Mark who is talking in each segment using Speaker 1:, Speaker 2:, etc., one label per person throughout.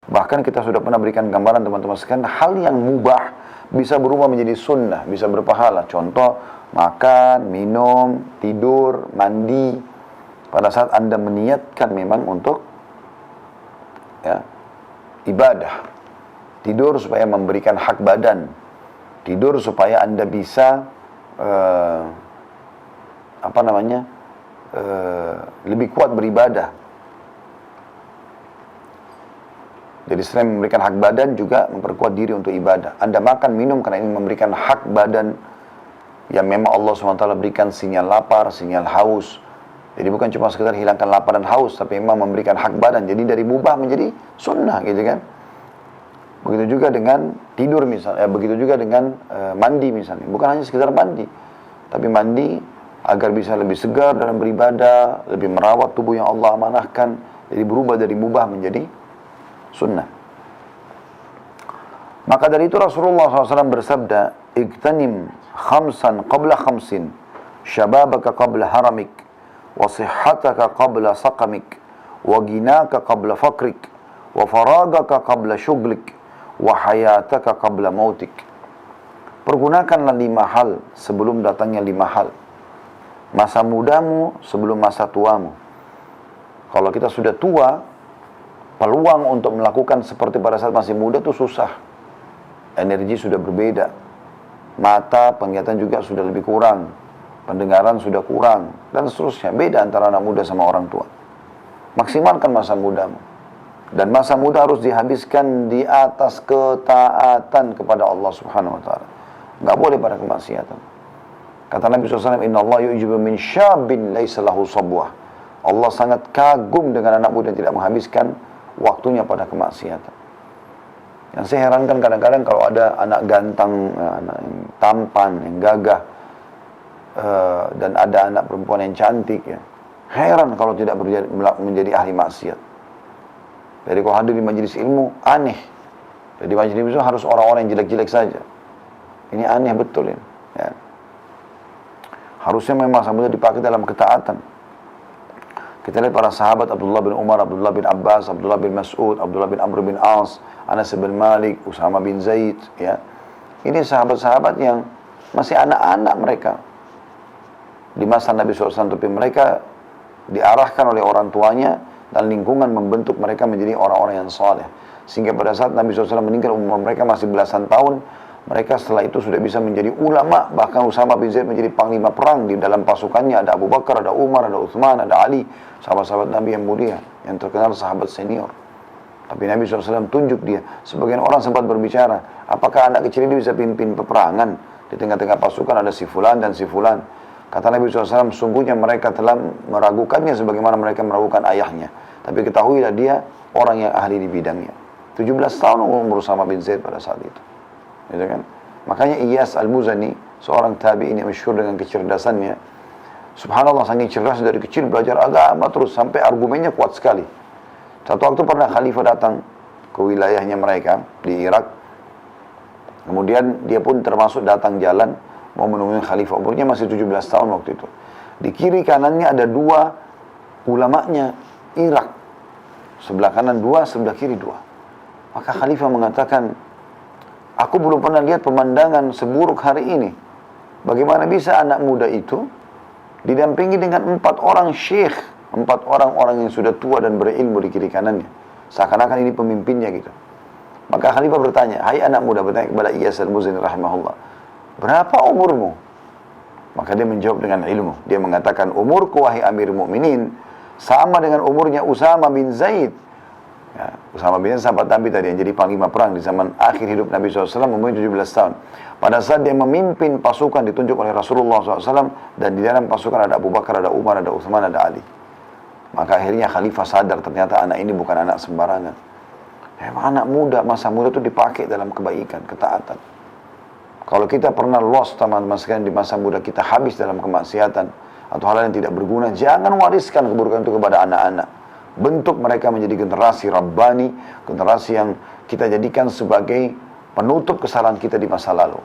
Speaker 1: Bahkan kita sudah pernah berikan gambaran teman-teman sekalian, hal yang mubah bisa berubah menjadi sunnah, bisa berpahala. Contoh, makan, minum, tidur, mandi. Pada saat Anda meniatkan memang untuk ya, ibadah. Tidur supaya memberikan hak badan. Tidur supaya Anda bisa lebih kuat beribadah. Jadi selain memberikan hak badan juga memperkuat diri untuk ibadah. Anda makan, minum karena ini memberikan hak badan yang memang Allah SWT berikan sinyal lapar, sinyal haus. Jadi bukan cuma sekedar hilangkan lapar dan haus, tapi memang memberikan hak badan. Jadi dari mubah menjadi sunnah gitu kan. Begitu juga dengan tidur misalnya, begitu juga dengan mandi misalnya. Bukan hanya sekedar mandi, tapi mandi agar bisa lebih segar dalam beribadah, lebih merawat tubuh yang Allah amanahkan. Jadi berubah dari mubah menjadi sunnah. Maka dari itu Rasulullah SAW bersabda, "Igtanim khamsan qabla khamsin, syababaka qabla haramik, wa sihhataka qabla saqamik, wa ginaka qabla fakrik, wa faragaka qabla syuglik, wa hayataka qabla mautik." Pergunakanlah 5 hal sebelum datangnya 5 hal. Masa mudamu sebelum masa tuamu. Kalau kita sudah tua, peluang untuk melakukan seperti pada saat masih muda itu susah. Energi sudah berbeda. Mata, penglihatan juga sudah lebih kurang. Pendengaran sudah kurang. Dan seterusnya. Beda antara anak muda sama orang tua. Maksimalkan masa mudamu. Dan masa muda harus dihabiskan di atas ketaatan kepada Allah Subhanahu wa ta'ala. Nggak boleh pada kemaksiatan. Kata Nabi SAW, "Inna Allah yu'jibu min syabin laysa lahu sabwah." Allah sangat kagum dengan anak muda yang tidak menghabiskan waktunya pada kemaksiatan. Yang saya herankan kadang-kadang kalau ada anak ganteng, anak yang tampan, yang gagah, dan ada anak perempuan yang cantik, ya. Heran kalau tidak menjadi ahli maksiat. Jadi kalau hadir di majelis ilmu, aneh. Jadi majelis ilmu itu harus orang-orang yang jelek-jelek saja. Ini aneh betul ini. Ya. Harusnya memang sambil dipakai dalam ketaatan. Kita lihat para sahabat Abdullah bin Umar, Abdullah bin Abbas, Abdullah bin Mas'ud, Abdullah bin Amr bin As, Anas bin Malik, Usama bin Zaid, ya. Ini sahabat-sahabat yang masih anak-anak mereka. Di masa Nabi SAW, tapi mereka diarahkan oleh orang tuanya dan lingkungan membentuk mereka menjadi orang-orang yang saleh. Sehingga pada saat Nabi SAW meninggal, umur mereka masih belasan tahun, mereka setelah itu sudah bisa menjadi ulama. Bahkan Usama bin Zaid menjadi panglima perang. Di dalam pasukannya ada Abu Bakar, ada Umar, ada Uthman, ada Ali, sahabat-sahabat Nabi yang mulia, yang terkenal sahabat senior. Tapi Nabi SAW tunjuk dia. Sebagian orang sempat berbicara, apakah anak kecil ini bisa pimpin peperangan? Di tengah-tengah pasukan ada si fulan dan si fulan. Kata Nabi SAW, sungguhnya mereka telah meragukannya sebagaimana mereka meragukan ayahnya. Tapi ketahuilah dia orang yang ahli di bidangnya. 17 tahun umur Usama bin Zaid pada saat itu. Gitu kan? Makanya Iyas Al-Muzani, seorang tabi'in yang masyhur dengan kecerdasannya, subhanallah, saking cerdas dari kecil belajar agama terus sampai argumennya kuat sekali. Satu waktu pernah khalifah datang ke wilayahnya mereka di Irak. Kemudian dia pun termasuk datang jalan mau menemui khalifah. Umurnya masih 17 tahun waktu itu. Di kiri kanannya ada 2 ulamanya Irak. Sebelah kanan 2, sebelah kiri 2. Maka khalifah mengatakan, "Aku belum pernah lihat pemandangan seburuk hari ini. Bagaimana bisa anak muda itu didampingi dengan 4 orang syekh, 4 orang-orang yang sudah tua dan berilmu di kiri kanannya. Seakan-akan ini pemimpinnya gitu." Maka khalifah bertanya, "Hai anak muda," bertanya kepada Iyas Al-Muzani rahimahullah, "berapa umurmu?" Maka dia menjawab dengan ilmu. Dia mengatakan, "Umurku wahai Amir Mukminin sama dengan umurnya Usama bin Zaid." Ya, Usama bin Zaid sahabat Nabi tadi yang jadi panglima perang di zaman akhir hidup Nabi SAW, umurnya 17 tahun. Pada saat dia memimpin pasukan ditunjuk oleh Rasulullah SAW, dan di dalam pasukan ada Abu Bakar, ada Umar, ada Uthman, ada Ali. Maka akhirnya khalifah sadar ternyata anak ini bukan anak sembarangan. Anak muda, masa muda itu dipakai dalam kebaikan, ketaatan. Kalau kita pernah lost teman-teman sekalian di masa muda kita habis dalam kemaksiatan atau hal yang tidak berguna, jangan wariskan keburukan itu kepada anak-anak. Bentuk mereka menjadi generasi Rabbani, generasi yang kita jadikan sebagai penutup kesalahan kita di masa lalu.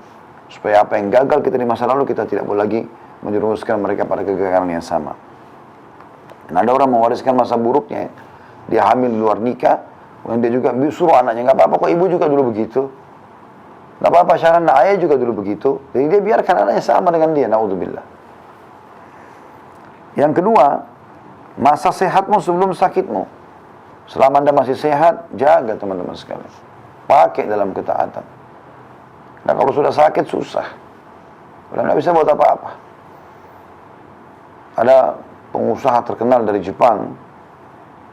Speaker 1: Supaya apa yang gagal kita di masa lalu, kita tidak boleh lagi menjerumuskan mereka pada kegagalan yang sama. Dan ada orang mewariskan masa buruknya, dia hamil di luar nikah, Kemudian dia juga suruh anaknya, nggak apa-apa kok ibu juga dulu begitu. Nggak apa-apa, Syarana ayah juga dulu begitu. Jadi dia biarkan anaknya sama dengan dia, na'udzubillah. Yang kedua, masa sehatmu sebelum sakitmu. Selama Anda masih sehat, jaga teman-teman sekalian. Pakai dalam ketaatan. Nah kalau sudah sakit, susah. Udah nggak bisa buat apa-apa. Ada pengusaha terkenal dari Jepang,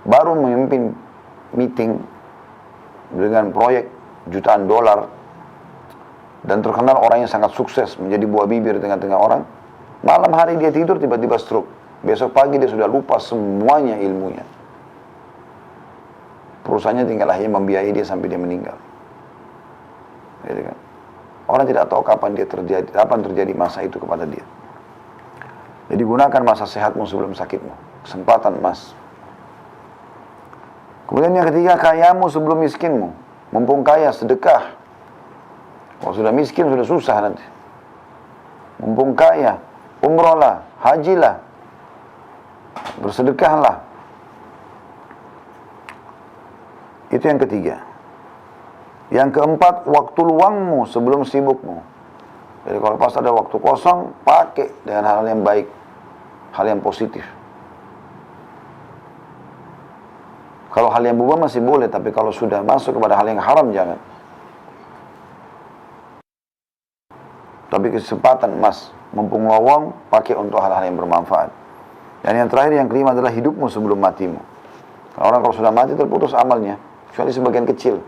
Speaker 1: baru memimpin meeting dengan proyek jutaan dolar, dan terkenal orang yang sangat sukses, menjadi buah bibir di tengah-tengah orang. Malam hari dia tidur, tiba-tiba stroke. Besok pagi dia sudah lupa semuanya ilmunya. Perusahaannya tinggal hanya membiayai dia sampai dia meninggal. Gitu kan? Orang tidak tahu kapan terjadi masa itu kepada dia. Jadi gunakan masa sehatmu sebelum sakitmu. Kesempatan emas. Kemudian yang ketiga, kayamu sebelum miskinmu. Mumpung kaya, sedekah. Kalau sudah miskin, sudah susah nanti. Mumpung kaya, umrohlah, hajilah, bersedekahlah. Itu yang ketiga. Yang keempat, waktu luangmu sebelum sibukmu. Jadi kalau pas ada waktu kosong, pakai dengan hal yang baik, hal yang positif. Kalau hal yang mubah masih boleh, tapi kalau sudah masuk kepada hal yang haram, jangan. Tapi kesempatan emas, mumpung lowong, pakai untuk hal-hal yang bermanfaat. Dan yang terakhir, yang kelima adalah hidupmu sebelum matimu. Orang kalau sudah mati terputus amalnya, kecuali sebagian kecil.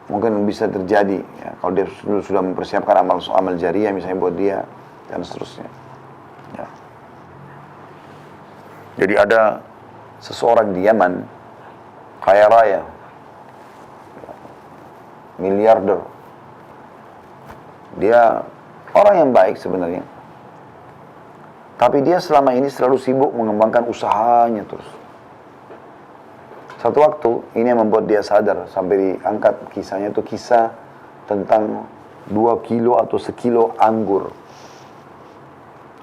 Speaker 1: Mungkin bisa terjadi, ya, kalau dia sudah mempersiapkan amal jariah misalnya buat dia, dan seterusnya. Ya. Jadi ada seseorang di Yaman, kaya raya, miliarder. Dia orang yang baik sebenarnya. Tapi dia selama ini selalu sibuk mengembangkan usahanya terus. Satu waktu, ini yang membuat dia sadar, sampai diangkat kisahnya itu kisah tentang 2 kilo atau sekilo anggur.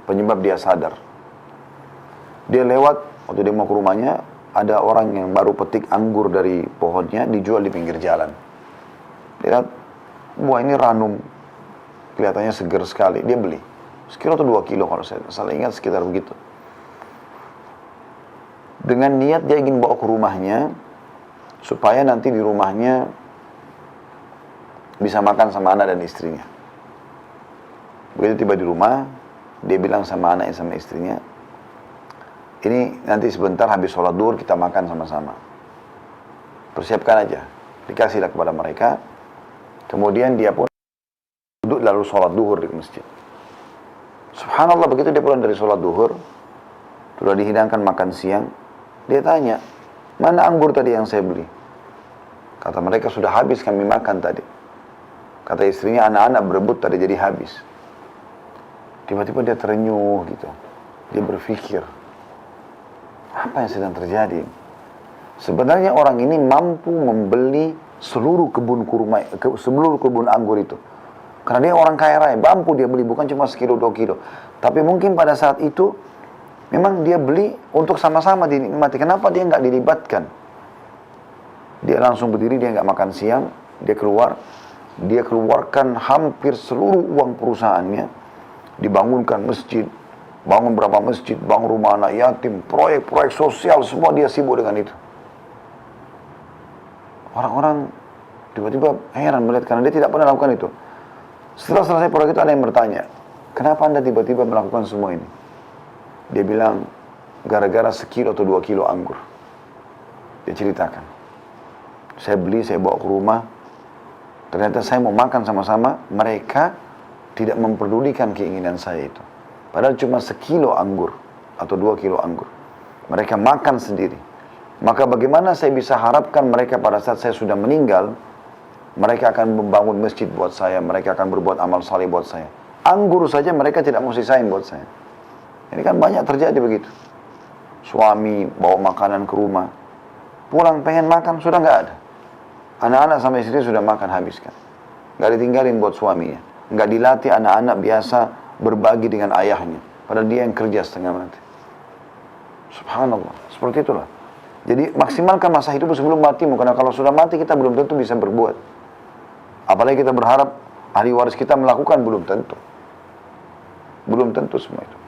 Speaker 1: Penyebab dia sadar. Dia lewat, waktu dia mau ke rumahnya, ada orang yang baru petik anggur dari pohonnya, dijual di pinggir jalan. Dia lihat, buah ini ranum, kelihatannya segar sekali, dia beli. Sekilo atau 2 kilo kalau saya salah ingat, sekitar begitu. Dengan niat dia ingin bawa ke rumahnya, supaya nanti di rumahnya bisa makan sama anak dan istrinya. Begitu tiba di rumah, dia bilang sama anaknya sama istrinya, ini nanti sebentar habis sholat duhur kita makan sama-sama. Persiapkan aja, dikasihlah kepada mereka. Kemudian dia pun duduk lalu sholat duhur di masjid. Subhanallah, begitu dia pulang dari sholat duhur, sudah dihidangkan makan siang, dia tanya, mana anggur tadi yang saya beli? Kata mereka, sudah habis kami makan tadi. Kata istrinya, anak-anak berebut tadi jadi habis. Tiba-tiba dia terenyuh gitu. Dia berpikir, apa yang sedang terjadi? Sebenarnya orang ini mampu membeli seluruh kebun kurma, seluruh kebun anggur itu. Karena dia orang kaya raya, mampu dia beli, bukan cuma sekilo 2 kilo. Tapi mungkin pada saat itu, memang dia beli untuk sama-sama dinikmati. Kenapa dia nggak dilibatkan? Dia langsung berdiri, dia nggak makan siang, dia keluar, dia keluarkan hampir seluruh uang perusahaannya, dibangunkan masjid, bangun berapa masjid, bangun rumah anak yatim, proyek-proyek sosial, semua dia sibuk dengan itu. Orang-orang tiba-tiba heran melihat, karena dia tidak pernah lakukan itu. Setelah selesai proyek itu, ada yang bertanya, kenapa Anda tiba-tiba melakukan semua ini? Dia bilang, gara-gara sekilo atau 2 kilo anggur. Dia ceritakan, saya beli, saya bawa ke rumah, ternyata saya mau makan sama-sama, mereka tidak memperdulikan keinginan saya itu. Padahal cuma sekilo anggur, atau 2 kilo anggur. Mereka makan sendiri. Maka bagaimana saya bisa harapkan mereka pada saat saya sudah meninggal, mereka akan membangun masjid buat saya, mereka akan berbuat amal saleh buat saya. Anggur saja mereka tidak mau sisain buat saya. Ini kan banyak terjadi begitu. Suami bawa makanan ke rumah, pulang pengen makan, sudah nggak ada. Anak-anak sama istri sudah makan habiskan. Nggak ditinggalin buat suaminya. Nggak dilatih anak-anak biasa berbagi dengan ayahnya. Padahal dia yang kerja setengah mati. Subhanallah, seperti itulah. Jadi maksimalkan masa hidup sebelum matimu, karena kalau sudah mati kita belum tentu bisa berbuat. Apalagi kita berharap ahli waris kita melakukan, belum tentu. Belum tentu semua itu.